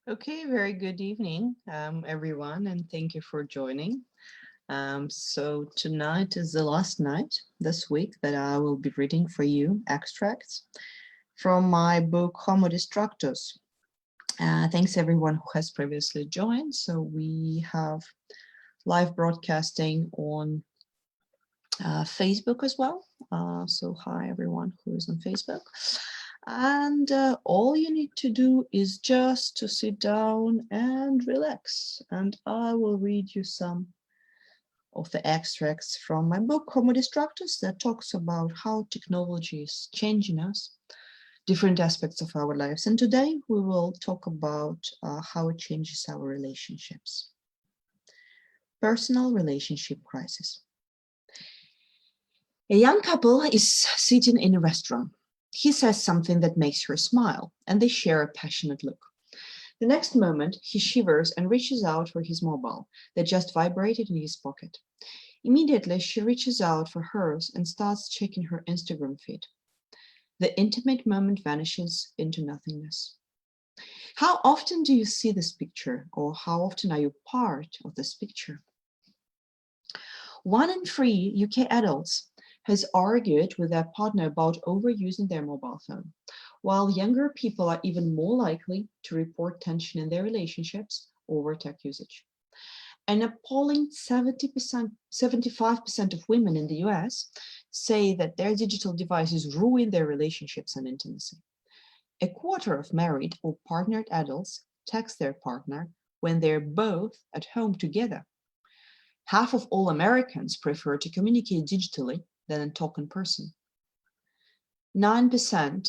Okay, very good evening, everyone, and thank you for joining. So tonight is the last night this week that I will be reading for you extracts from my book Homo Distractus. Thanks everyone who has previously joined. So we have live broadcasting on Facebook as well. So hi everyone who is on Facebook. And all you need to do is just to sit down and relax. And I will read you some of the extracts from my book, Homo Distractus, that talks about how technology is changing us, different aspects of our lives. And today we will talk about how it changes our relationships. Personal relationship crisis. A young couple is sitting in a restaurant. He says something that makes her smile, and they share a passionate look. The next moment, he shivers and reaches out for his mobile that just vibrated in his pocket. Immediately, she reaches out for hers and starts checking her Instagram feed. The intimate moment vanishes into nothingness. How often do you see this picture, or how often are you part of this picture? 1 in 3 UK adults has argued with their partner about overusing their mobile phone, while younger people are even more likely to report tension in their relationships over tech usage. An appalling 75% of women in the US say that their digital devices ruin their relationships and intimacy. A quarter of married or partnered adults text their partner when they're both at home together. Half of all Americans prefer to communicate digitally than talk in person. 9%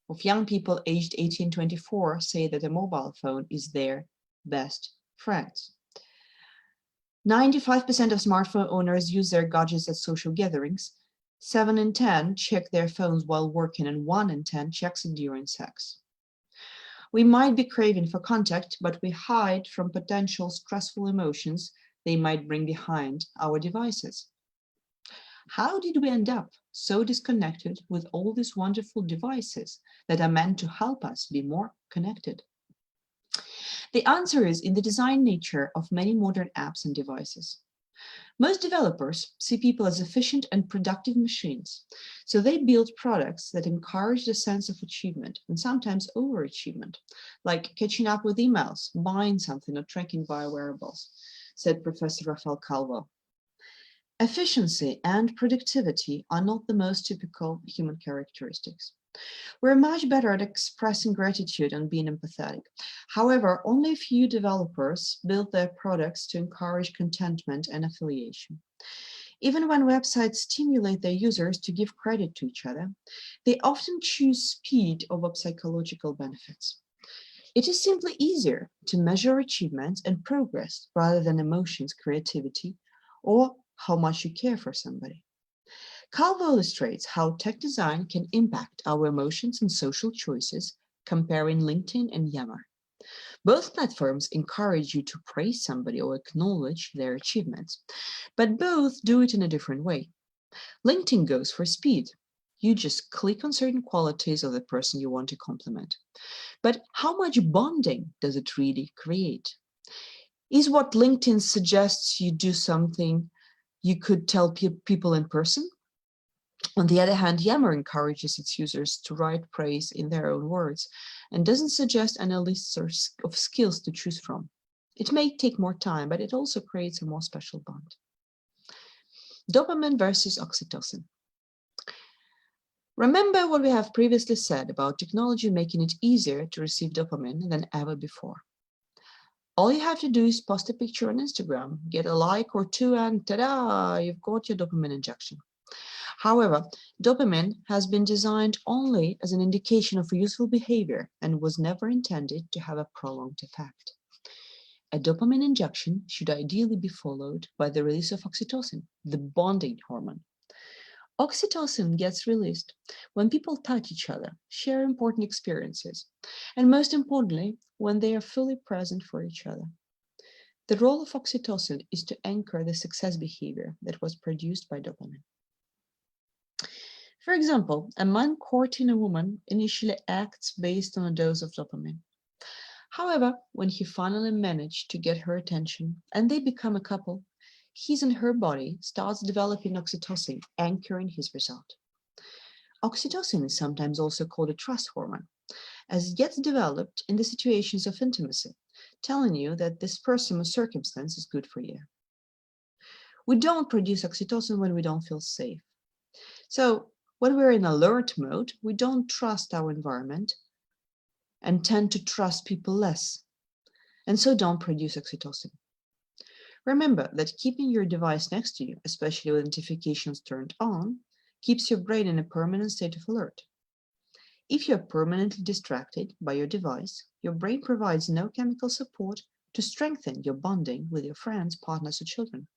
of young people aged 18 to 24 say that a mobile phone is their best friend. 95% of smartphone owners use their gadgets at social gatherings. 7 in 10 check their phones while working, and 1 in 10 checks it during sex. We might be craving for contact, but we hide from potential stressful emotions they might bring behind our devices. How did we end up so disconnected with all these wonderful devices that are meant to help us be more connected? The answer is in the design nature of many modern apps and devices. Most developers see people as efficient and productive machines, so they build products that encourage the sense of achievement and sometimes overachievement, like catching up with emails, buying something, or tracking via wearables, said Professor Rafael Calvo. Efficiency and productivity are not the most typical human characteristics. We're much better at expressing gratitude and being empathetic. However, only a few developers build their products to encourage contentment and affiliation. Even when websites stimulate their users to give credit to each other, they often choose speed over psychological benefits. It is simply easier to measure achievements and progress rather than emotions, creativity, or how much you care for somebody. Calvo illustrates how tech design can impact our emotions and social choices, comparing LinkedIn and Yammer. Both platforms encourage you to praise somebody or acknowledge their achievements, but both do it in a different way. LinkedIn goes for speed. You just click on certain qualities of the person you want to compliment. But how much bonding does it really create? Is what LinkedIn suggests you do something you could tell people in person? On the other hand, Yammer encourages its users to write praise in their own words and doesn't suggest any lists of skills to choose from. It may take more time, but it also creates a more special bond. Dopamine versus oxytocin. Remember what we have previously said about technology making it easier to receive dopamine than ever before. All you have to do is post a picture on Instagram, get a like or two, and ta-da, you've got your dopamine injection. However, dopamine has been designed only as an indication of useful behavior and was never intended to have a prolonged effect. A dopamine injection should ideally be followed by the release of oxytocin, the bonding hormone. Oxytocin gets released when people touch each other, share important experiences, and most importantly, when they are fully present for each other. The role of oxytocin is to anchor the success behavior that was produced by dopamine. For example, a man courting a woman initially acts based on a dose of dopamine. However, when he finally managed to get her attention and they become a couple, his and her body starts developing oxytocin, anchoring his result. Oxytocin is sometimes also called a trust hormone, as it gets developed in the situations of intimacy, telling you that this person or circumstance is good for you. We don't produce oxytocin when we don't feel safe. So when we're in alert mode, we don't trust our environment and tend to trust people less, and so don't produce oxytocin. Remember that keeping your device next to you, especially with notifications turned on, keeps your brain in a permanent state of alert. If you're permanently distracted by your device, your brain provides no chemical support to strengthen your bonding with your friends, partners, or children.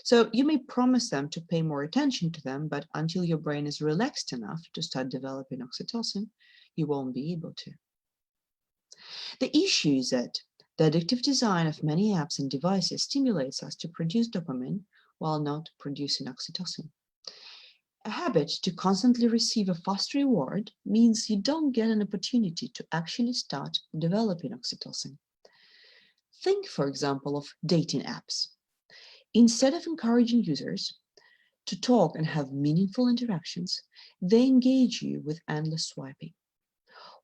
So you may promise them to pay more attention to them, but until your brain is relaxed enough to start developing oxytocin, you won't be able to. The issue is that the addictive design of many apps and devices stimulates us to produce dopamine while not producing oxytocin. A habit to constantly receive a fast reward means you don't get an opportunity to actually start developing oxytocin. Think, for example, of dating apps. Instead of encouraging users to talk and have meaningful interactions, they engage you with endless swiping.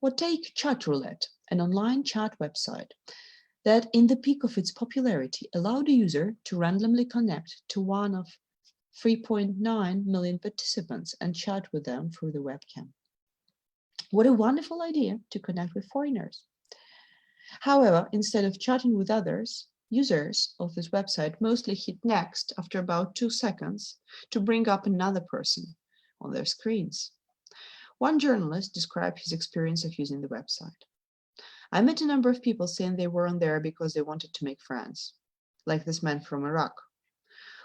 Or take Chat Roulette, an online chat website that in the peak of its popularity allowed a user to randomly connect to one of 3.9 million participants and chat with them through the webcam. What a wonderful idea to connect with foreigners. However, instead of chatting with others, users of this website mostly hit next after about 2 seconds to bring up another person on their screens. One journalist described his experience of using the website. I met a number of people saying they were on there because they wanted to make friends, like this man from Iraq.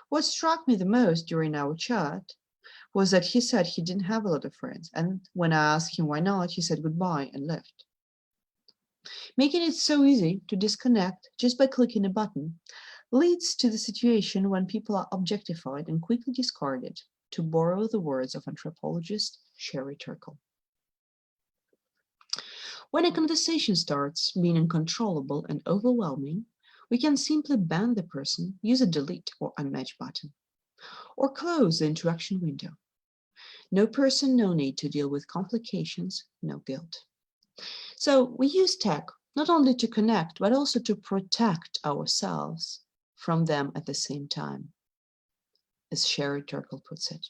What struck me the most during our chat was that he said he didn't have a lot of friends, and when I asked him why not, he said goodbye and left. Making it so easy to disconnect just by clicking a button leads to the situation when people are objectified and quickly discarded, to borrow the words of anthropologist Sherry Turkle. When a conversation starts being uncontrollable and overwhelming, we can simply ban the person, use a delete or unmatch button, or close the interaction window. No person, no need to deal with complications, no guilt. So we use tech not only to connect, but also to protect ourselves from them at the same time, as Sherry Turkle puts it.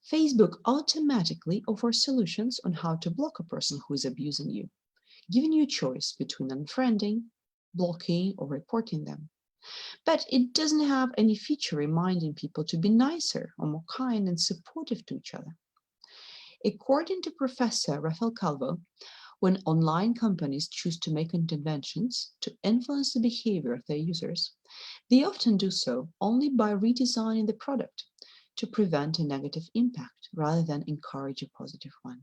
Facebook automatically offers solutions on how to block a person who is abusing you, giving you a choice between unfriending, blocking, or reporting them. But it doesn't have any feature reminding people to be nicer or more kind and supportive to each other. According to Professor Rafael Calvo, when online companies choose to make interventions to influence the behavior of their users, they often do so only by redesigning the product to prevent a negative impact rather than encourage a positive one.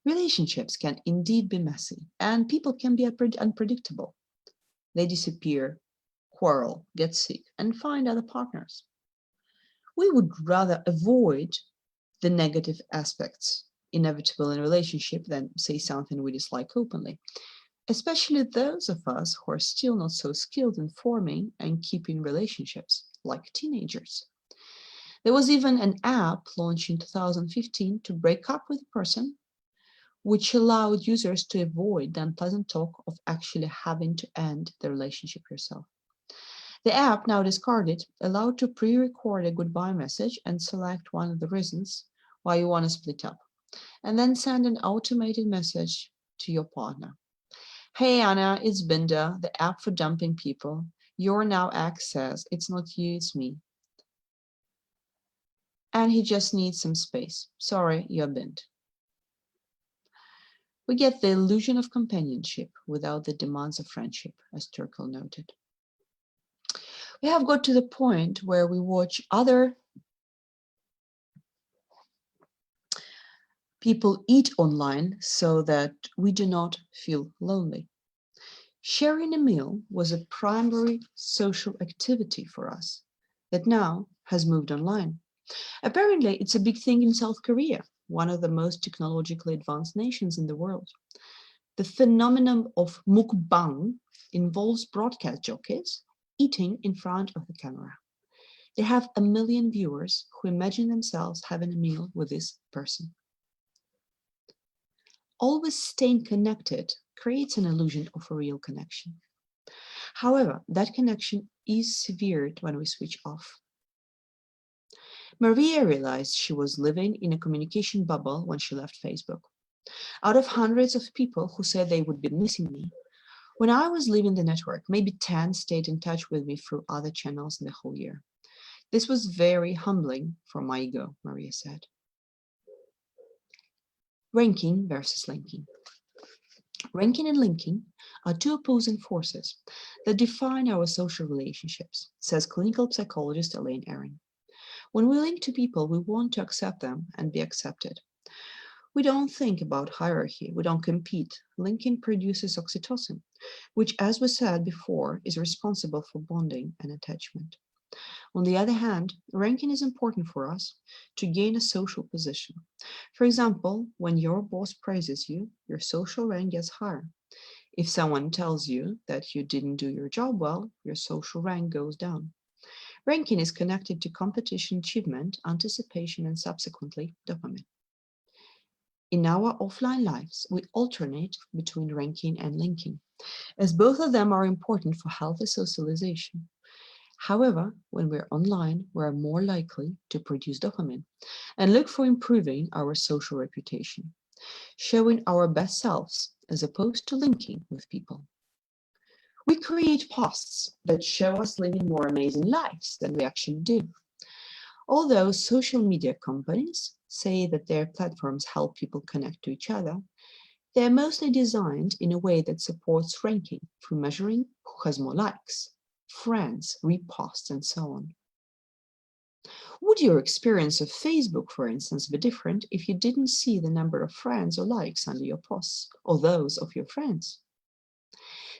Relationships can indeed be messy, and people can be unpredictable. They disappear, quarrel, get sick, and find other partners. We would rather avoid the negative aspects inevitable in a relationship than say something we dislike openly, especially those of us who are still not so skilled in forming and keeping relationships, like teenagers. There was even an app launched in 2015 to break up with a person, which allowed users to avoid the unpleasant talk of actually having to end the relationship yourself. The app, now discarded, allowed to pre-record a goodbye message and select one of the reasons why you want to split up, and then send an automated message to your partner. Hey Anna, it's Binda, the app for dumping people. Your now ex says it's not you, it's me. And he just needs some space. Sorry, you're binned. We get the illusion of companionship without the demands of friendship, as Turkle noted. We have got to the point where we watch other people eat online so that we do not feel lonely. Sharing a meal was a primary social activity for us that now has moved online. Apparently, it's a big thing in South Korea, one of the most technologically advanced nations in the world. The phenomenon of mukbang involves broadcast jockeys eating in front of the camera. They have 1 million viewers who imagine themselves having a meal with this person. Always staying connected creates an illusion of a real connection. However, that connection is severed when we switch off. Maria realized she was living in a communication bubble when she left Facebook. Out of hundreds of people who said they would be missing me, when I was leaving the network, maybe 10 stayed in touch with me through other channels in the whole year. This was very humbling for my ego, Maria said. Ranking versus linking. Ranking and linking are two opposing forces that define our social relationships, says clinical psychologist Elaine Aron. When we link to people, we want to accept them and be accepted. We don't think about hierarchy. We don't compete. Linking produces oxytocin, which, as we said before, is responsible for bonding and attachment. On the other hand, ranking is important for us to gain a social position. For example, when your boss praises you, your social rank gets higher. If someone tells you that you didn't do your job well, your social rank goes down. Ranking is connected to competition, achievement, anticipation, and subsequently dopamine. In our offline lives, we alternate between ranking and linking, as both of them are important for healthy socialization. However, when we're online, we're more likely to produce dopamine and look for improving our social reputation, showing our best selves as opposed to linking with people. We create posts that show us living more amazing lives than we actually do. Although social media companies say that their platforms help people connect to each other, they're mostly designed in a way that supports ranking through measuring who has more likes, friends, reposts, and so on. Would your experience of Facebook, for instance, be different if you didn't see the number of friends or likes under your posts, or those of your friends?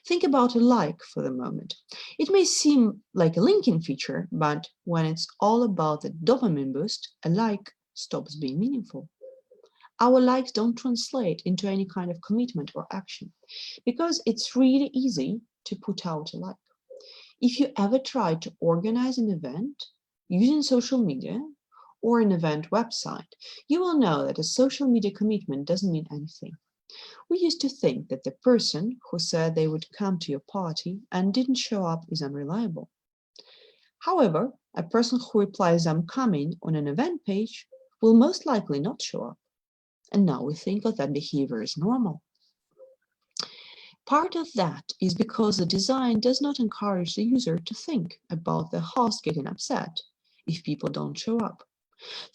Think about a like for the moment. It may seem like a linking feature, but when it's all about the dopamine boost, a like stops being meaningful. Our likes don't translate into any kind of commitment or action because it's really easy to put out a like. If you ever tried to organize an event using social media or an event website, you will know that a social media commitment doesn't mean anything. We used to think that the person who said they would come to your party and didn't show up is unreliable. However, a person who replies "I'm coming" on an event page will most likely not show up. And now we think that behavior is normal. Part of that is because the design does not encourage the user to think about the host getting upset if people don't show up.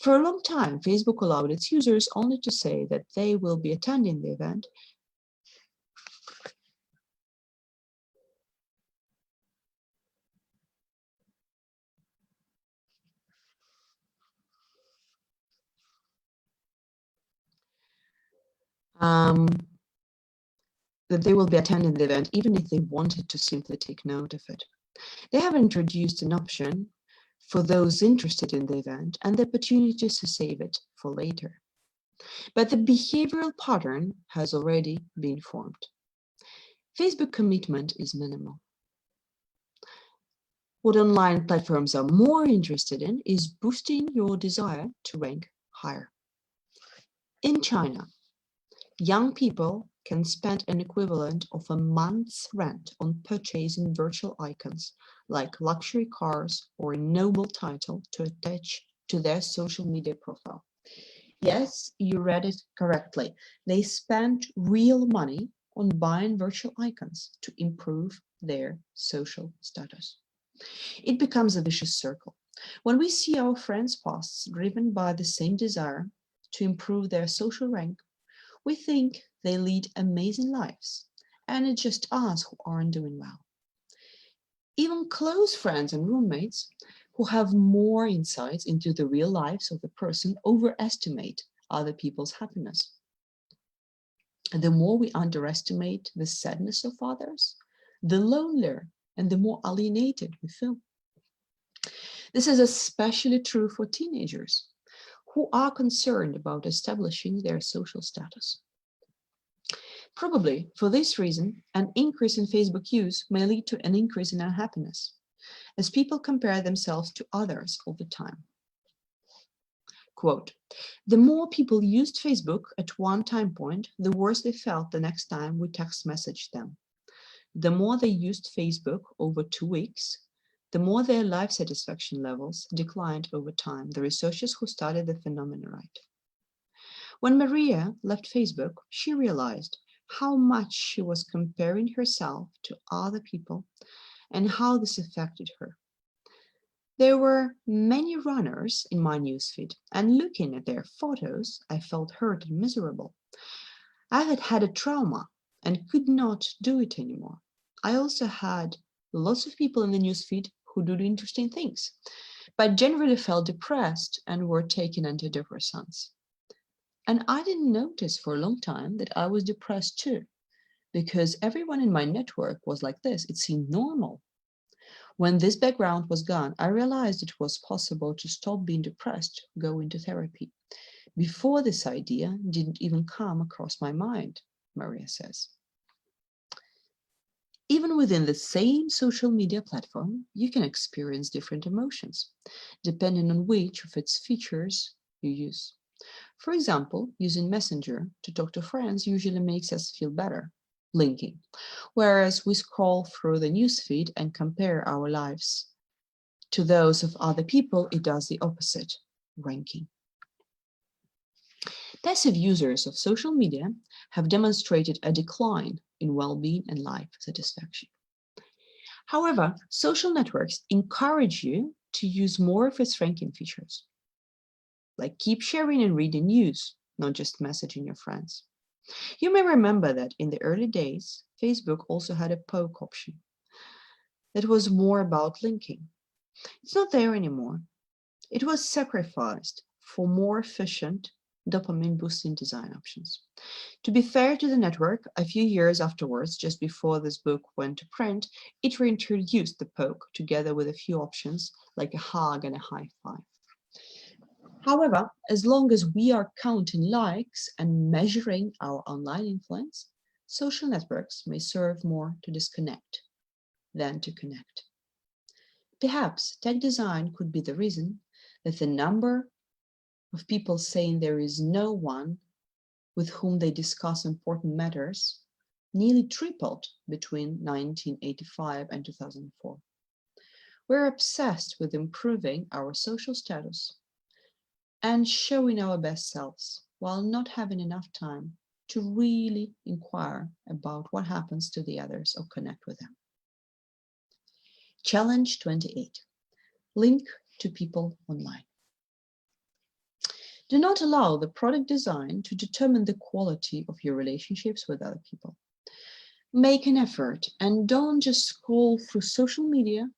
For a long time, Facebook allowed its users only to say that they will be attending the event. That they will be attending the event even if they wanted to simply take note of it. They have introduced an option for those interested in the event and the opportunity to save it for later. But the behavioral pattern has already been formed. Facebook commitment is minimal. What online platforms are more interested in is boosting your desire to rank higher. In China, young people can spend an equivalent of a month's rent on purchasing virtual icons like luxury cars or a noble title to attach to their social media profile. Yes, you read it correctly. They spend real money on buying virtual icons to improve their social status. It becomes a vicious circle. When we see our friends' posts driven by the same desire to improve their social rank, we think they lead amazing lives, and it's just us who aren't doing well. Even close friends and roommates who have more insights into the real lives of the person overestimate other people's happiness. And the more we underestimate the sadness of others, the lonelier and the more alienated we feel. This is especially true for teenagers who are concerned about establishing their social status. Probably, for this reason, an increase in Facebook use may lead to an increase in unhappiness, as people compare themselves to others all the time. Quote, the more people used Facebook at one time point, the worse they felt the next time we text messaged them. The more they used Facebook over 2 weeks, the more their life satisfaction levels declined over time, the researchers who studied the phenomenon write. When Maria left Facebook, she realized how much she was comparing herself to other people and how this affected her. There were many runners in my newsfeed, and looking at their photos, I felt hurt and miserable. I had had a trauma and could not do it anymore. I also had lots of people in the newsfeed who do interesting things, but generally felt depressed and were taking antidepressants. And I didn't notice for a long time that I was depressed too, because everyone in my network was like this. It seemed normal. When this background was gone, I realized it was possible to stop being depressed, go into therapy. Before this idea didn't even come across my mind, Maria says. Even within the same social media platform, you can experience different emotions, depending on which of its features you use. For example, using Messenger to talk to friends usually makes us feel better, linking, whereas we scroll through the newsfeed and compare our lives to those of other people, it does the opposite, ranking. Passive users of social media have demonstrated a decline in well-being and life satisfaction. However, social networks encourage you to use more of its ranking features, like keep sharing and reading news, not just messaging your friends. You may remember that in the early days, Facebook also had a poke option that was more about linking. It's not there anymore. It was sacrificed for more efficient dopamine-boosting design options. To be fair to the network, a few years afterwards, just before this book went to print, it reintroduced the poke together with a few options like a hug and a high five. However, as long as we are counting likes and measuring our online influence, social networks may serve more to disconnect than to connect. Perhaps tech design could be the reason that the number of people saying there is no one with whom they discuss important matters nearly tripled between 1985 and 2004. We're obsessed with improving our social status and showing our best selves while not having enough time to really inquire about what happens to the others or connect with them. Challenge 28. Link to people online. Do not allow the product design to determine the quality of your relationships with other people. Make an effort and don't just scroll through social media,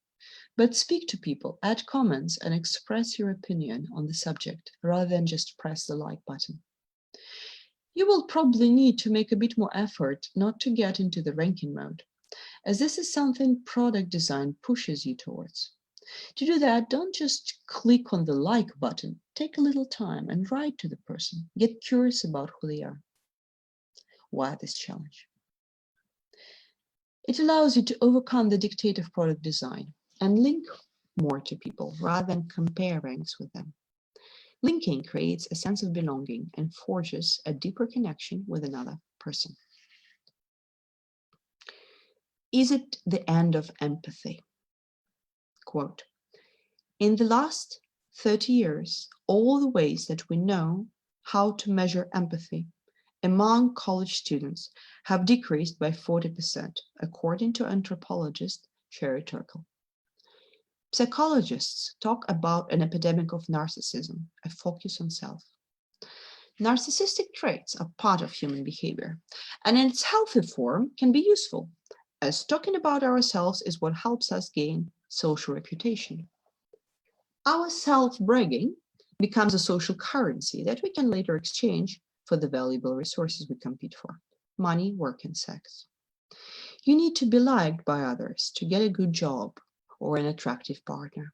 but speak to people, add comments, and express your opinion on the subject rather than just press the like button. You will probably need to make a bit more effort not to get into the ranking mode, as this is something product design pushes you towards. To do that, don't just click on the like button. Take a little time and write to the person. Get curious about who they are. Why this challenge? It allows you to overcome the dictate of product design and link more to people rather than compare ranks with them. Linking creates a sense of belonging and forges a deeper connection with another person. Is it the end of empathy? Quote, in the last 30 years, all the ways that we know how to measure empathy among college students have decreased by 40%, according to anthropologist Sherry Turkle. Psychologists talk about an epidemic of narcissism, a focus on self. Narcissistic traits are part of human behavior, and in its healthy form can be useful, as talking about ourselves is what helps us gain social reputation. Our self-bragging becomes a social currency that we can later exchange for the valuable resources we compete for: money, work, and sex. You need to be liked by others to get a good job or an attractive partner.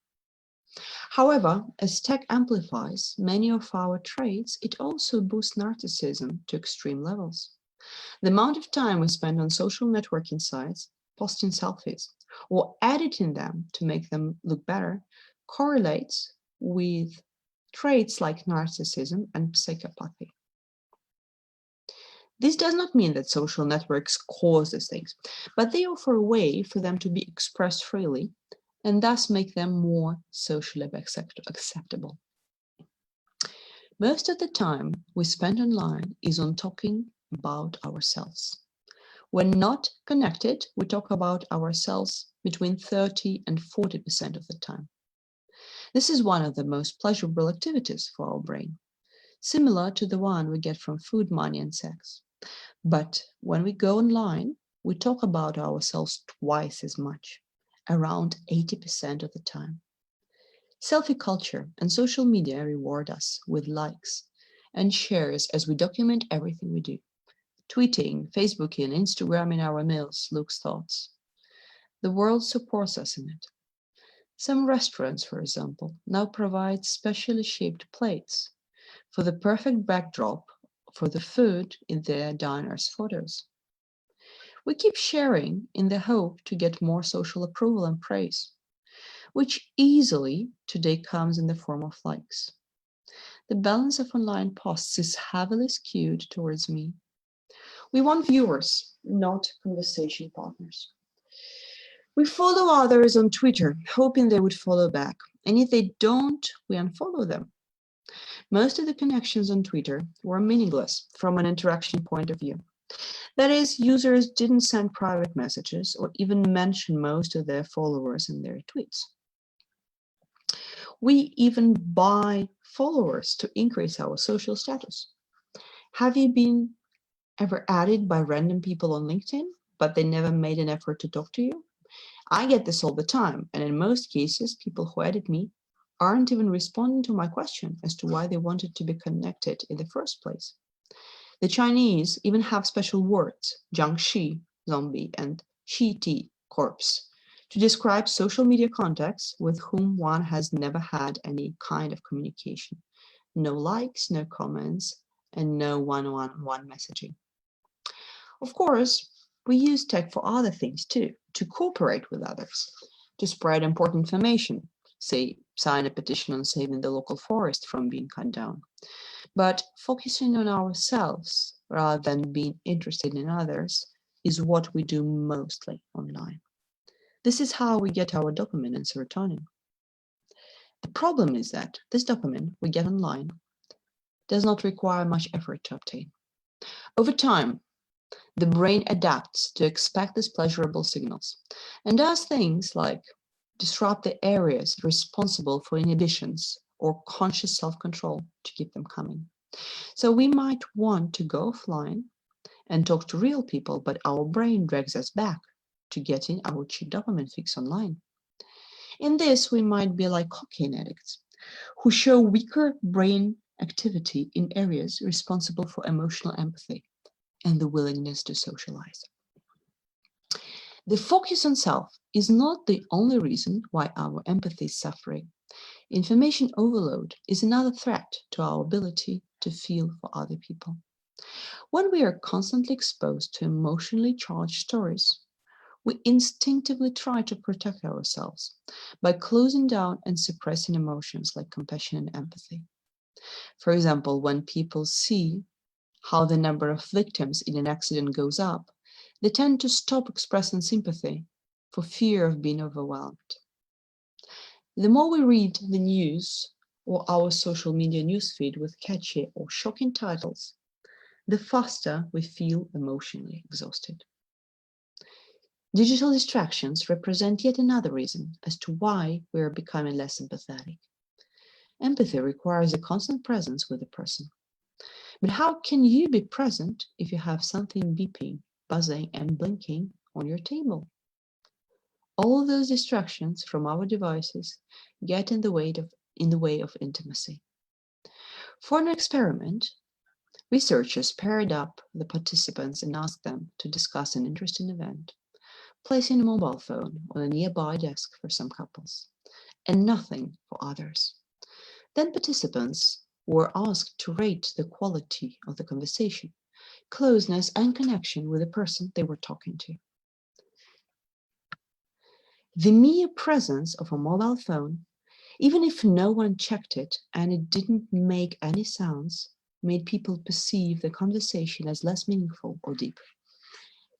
However, as tech amplifies many of our traits, it also boosts narcissism to extreme levels. The amount of time we spend on social networking sites, posting selfies, or editing them to make them look better correlates with traits like narcissism and psychopathy. This does not mean that social networks cause these things, but they offer a way for them to be expressed freely and thus make them more socially acceptable. Most of the time we spend online is on talking about ourselves. When not connected, we talk about ourselves between 30 and 40% of the time. This is one of the most pleasurable activities for our brain, similar to the one we get from food, money, and sex. But when we go online, we talk about ourselves twice as much, around 80% of the time. Selfie culture and social media reward us with likes and shares as we document everything we do. Tweeting, Facebooking, Instagramming our meals, looks, thoughts. The world supports us in it. Some restaurants, for example, now provide specially shaped plates for the perfect backdrop for the food in their diners' photos. We keep sharing in the hope to get more social approval and praise, which easily today comes in the form of likes. The balance of online posts is heavily skewed towards me. We want viewers, not conversation partners. We follow others on Twitter, hoping they would follow back, and if they don't, we unfollow them. Most of the connections on Twitter were meaningless from an interaction point of view. That is, users didn't send private messages or even mention most of their followers in their tweets. We even buy followers to increase our social status. Have you been ever added by random people on LinkedIn, but they never made an effort to talk to you? I get this all the time, and in most cases, people who added me aren't even responding to my question as to why they wanted to be connected in the first place. The Chinese even have special words, jiangxi, zombie, and qiti, corpse, to describe social media contacts with whom one has never had any kind of communication. No likes, no comments, and no one-on-one messaging. Of course, we use tech for other things too, to cooperate with others, to spread important information, say, sign a petition on saving the local forest from being cut down. But focusing on ourselves rather than being interested in others is what we do mostly online. This is how we get our dopamine and serotonin. The problem is that this dopamine we get online does not require much effort to obtain. Over time, the brain adapts to expect these pleasurable signals and does things like disrupt the areas responsible for inhibitions or conscious self-control to keep them coming. So we might want to go offline and talk to real people, but our brain drags us back to getting our cheap dopamine fix online. In this, we might be like cocaine addicts who show weaker brain activity in areas responsible for emotional empathy and the willingness to socialize. The focus on self is not the only reason why our empathy is suffering. Information overload is another threat to our ability to feel for other people. When we are constantly exposed to emotionally charged stories, we instinctively try to protect ourselves by closing down and suppressing emotions like compassion and empathy. For example, when people see how the number of victims in an accident goes up, they tend to stop expressing sympathy for fear of being overwhelmed. The more we read the news or our social media newsfeed with catchy or shocking titles, the faster we feel emotionally exhausted. Digital distractions represent yet another reason as to why we are becoming less empathetic. Empathy requires a constant presence with a person. But how can you be present if you have something beeping, buzzing, and blinking on your table? All those distractions from our devices get in the way of intimacy. For an experiment, researchers paired up the participants and asked them to discuss an interesting event, placing a mobile phone on a nearby desk for some couples, and nothing for others. Then participants were asked to rate the quality of the conversation, closeness and connection with the person they were talking to. The mere presence of a mobile phone, even if no one checked it and it didn't make any sounds, made people perceive the conversation as less meaningful or deep.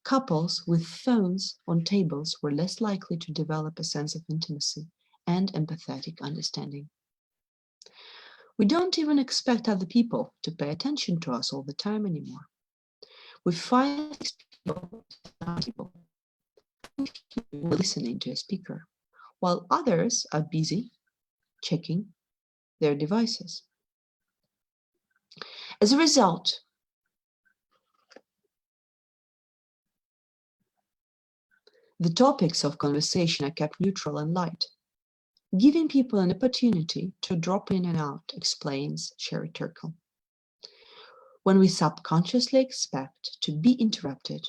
Couples with phones on tables were less likely to develop a sense of intimacy and empathetic understanding. We don't even expect other people to pay attention to us all the time anymore. We find people listening to a speaker, while others are busy checking their devices. As a result, the topics of conversation are kept neutral and light, giving people an opportunity to drop in and out, explains Sherry Turkle. When we subconsciously expect to be interrupted,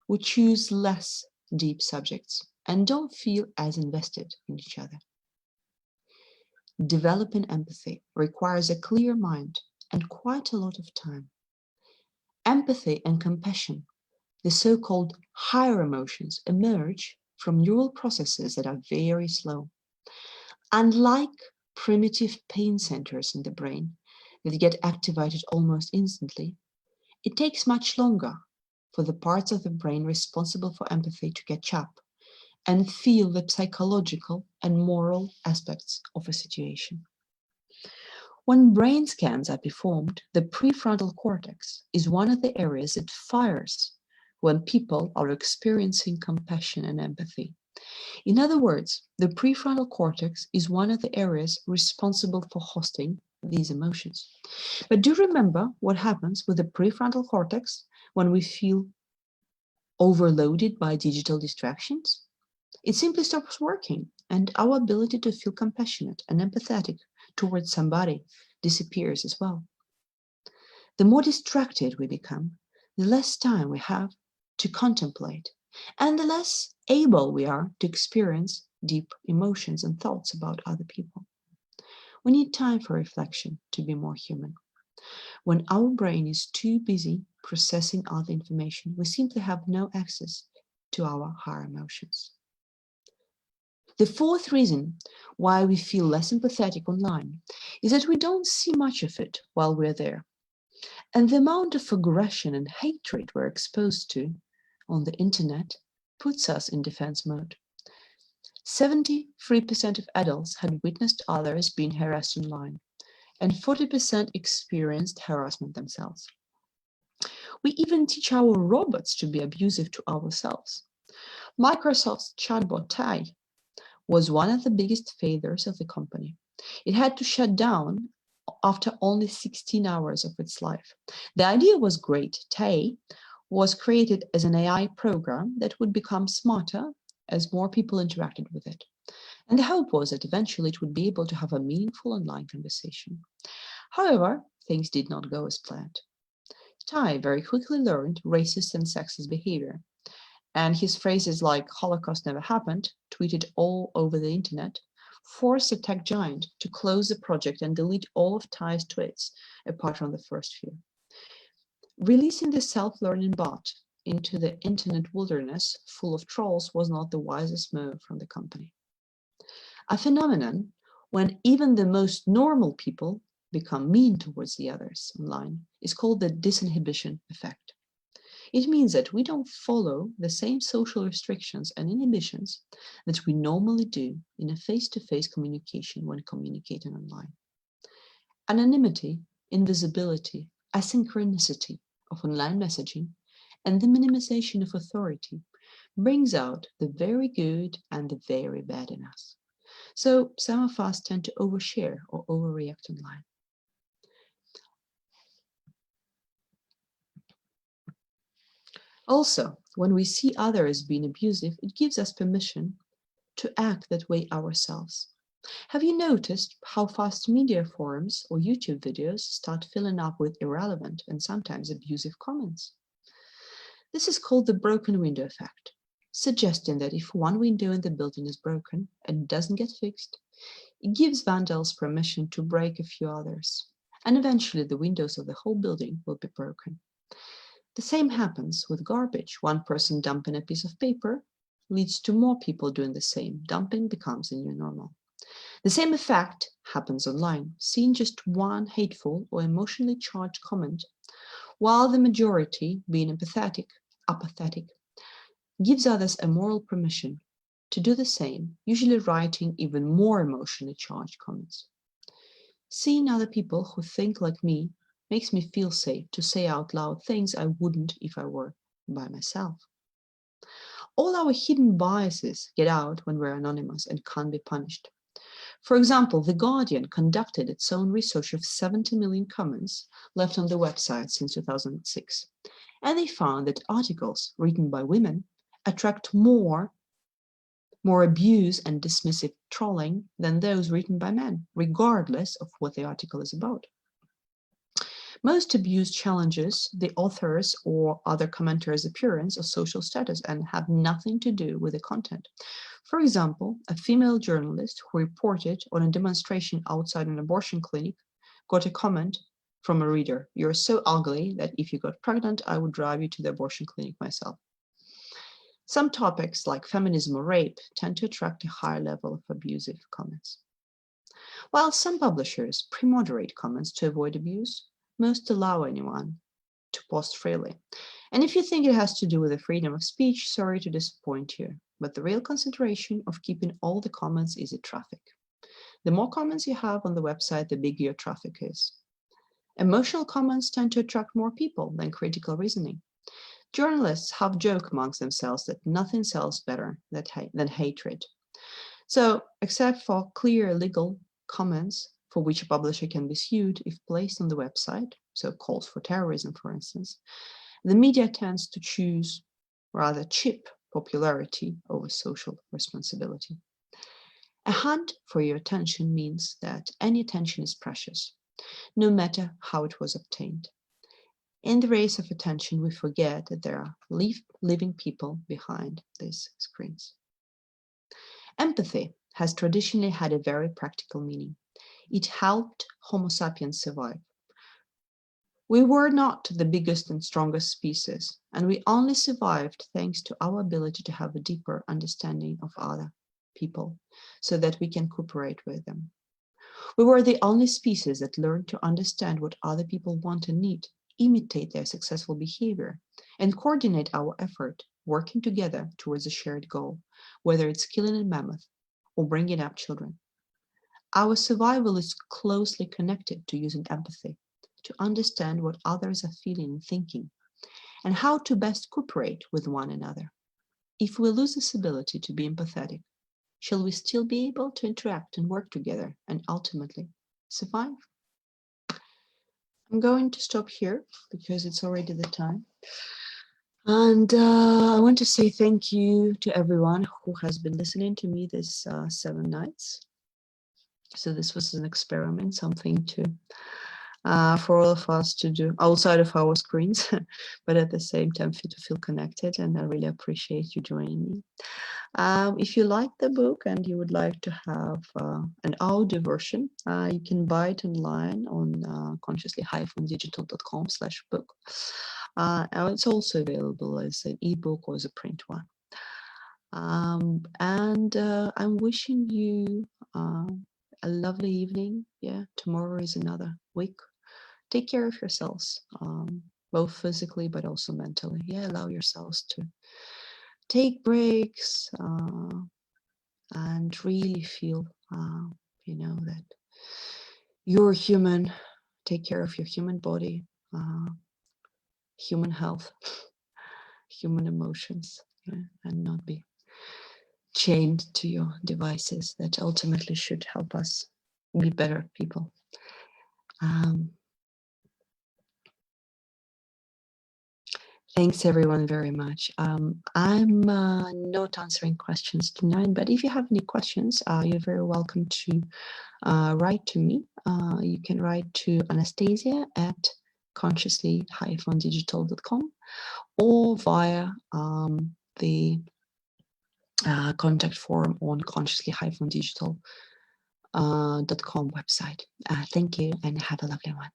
we choose less deep subjects and don't feel as invested in each other. Developing empathy requires a clear mind and quite a lot of time. Empathy and compassion, the so-called higher emotions, emerge from neural processes that are very slow. Unlike primitive pain centers in the brain that get activated almost instantly, it takes much longer for the parts of the brain responsible for empathy to catch up and feel the psychological and moral aspects of a situation. When brain scans are performed, the prefrontal cortex is one of the areas that fires when people are experiencing compassion and empathy. In other words, the prefrontal cortex is one of the areas responsible for hosting these emotions. But do remember what happens with the prefrontal cortex when we feel overloaded by digital distractions? It simply stops working, and our ability to feel compassionate and empathetic towards somebody disappears as well. The more distracted we become, the less time we have to contemplate, and the less able we are to experience deep emotions and thoughts about other people. We need time for reflection to be more human. When our brain is too busy processing other information, we simply have no access to our higher emotions. The fourth reason why we feel less empathetic online is that we don't see much of it while we're there. And the amount of aggression and hatred we're exposed to on the internet puts us in defense mode. 73% of adults had witnessed others being harassed online, and 40% experienced harassment themselves. We even teach our robots to be abusive to ourselves. Microsoft's chatbot Tai was one of the biggest failures of the company. It had to shut down after only 16 hours of its life. The idea was great. Tai was created as an AI program that would become smarter as more people interacted with it. And the hope was that eventually it would be able to have a meaningful online conversation. However, things did not go as planned. Tai very quickly learned racist and sexist behavior, and his phrases like "Holocaust never happened," tweeted all over the internet, forced a tech giant to close the project and delete all of Tai's tweets, apart from the first few. Releasing the self-learning bot into the internet wilderness full of trolls was not the wisest move from the company. A phenomenon when even the most normal people become mean towards the others online is called the disinhibition effect. It means that we don't follow the same social restrictions and inhibitions that we normally do in a face-to-face communication when communicating online. Anonymity, invisibility, asynchronicity of online messaging, and the minimization of authority brings out the very good and the very bad in us. So some of us tend to overshare or overreact online. Also, when we see others being abusive, it gives us permission to act that way ourselves. Have you noticed how fast media forums or YouTube videos start filling up with irrelevant and sometimes abusive comments? This is called the broken window effect, suggesting that if one window in the building is broken and doesn't get fixed, it gives vandals permission to break a few others, and eventually the windows of the whole building will be broken. The same happens with garbage. One person dumping a piece of paper leads to more people doing the same. Dumping becomes a new normal. The same effect happens online. Seeing just one hateful or emotionally charged comment, while the majority, being apathetic, gives others a moral permission to do the same, usually writing even more emotionally charged comments. Seeing other people who think like me makes me feel safe to say out loud things I wouldn't if I were by myself. All our hidden biases get out when we're anonymous and can't be punished. For example, The Guardian conducted its own research of 70 million comments left on the website since 2006, and they found that articles written by women attract more abuse and dismissive trolling than those written by men, regardless of what the article is about. Most abuse challenges the author's or other commentator's appearance or social status and have nothing to do with the content. For example, a female journalist who reported on a demonstration outside an abortion clinic got a comment from a reader: "You're so ugly that if you got pregnant, I would drive you to the abortion clinic myself." Some topics like feminism or rape tend to attract a higher level of abusive comments. While some publishers pre-moderate comments to avoid abuse, most allow anyone to post freely. And if you think it has to do with the freedom of speech, sorry to disappoint you, but the real consideration of keeping all the comments is the traffic. The more comments you have on the website, the bigger your traffic is. Emotional comments tend to attract more people than critical reasoning. Journalists have joked amongst themselves that nothing sells better than hatred. So, except for clear legal comments for which a publisher can be sued if placed on the website, so calls for terrorism, for instance, the media tends to choose rather cheap popularity over social responsibility. A hunt for your attention means that any attention is precious, no matter how it was obtained. In the race of attention, we forget that there are living people behind these screens. Empathy has traditionally had a very practical meaning. It helped Homo sapiens survive. We were not the biggest and strongest species, and we only survived thanks to our ability to have a deeper understanding of other people so that we can cooperate with them. We were the only species that learned to understand what other people want and need, imitate their successful behavior, and coordinate our effort, working together towards a shared goal, whether it's killing a mammoth or bringing up children. Our survival is closely connected to using empathy, to understand what others are feeling and thinking, and how to best cooperate with one another. If we lose this ability to be empathetic, shall we still be able to interact and work together and ultimately survive? I'm going to stop here because it's already the time. And I want to say thank you to everyone who has been listening to me this 7 nights. So this was an experiment, something to for all of us to do outside of our screens, but at the same time to feel connected. And I really appreciate you joining me. If you like the book and you would like to have an audio version, you can buy it online on consciously-digital.com/book. It's also available as an ebook or as a print one. I'm wishing you a lovely evening. Yeah, tomorrow is another week. Take care of yourselves, both physically but also mentally. Yeah, allow yourselves to take breaks and really feel, that you're human. Take care of your human body, human health, human emotions, and not be chained to your devices that ultimately should help us be better people. Thanks everyone very much. I'm not answering questions tonight, but if you have any questions, you're very welcome to write to me. You can write to Anastasia at consciously-digital.com or via the contact form on consciously-digital.com website. Thank you and have a lovely one.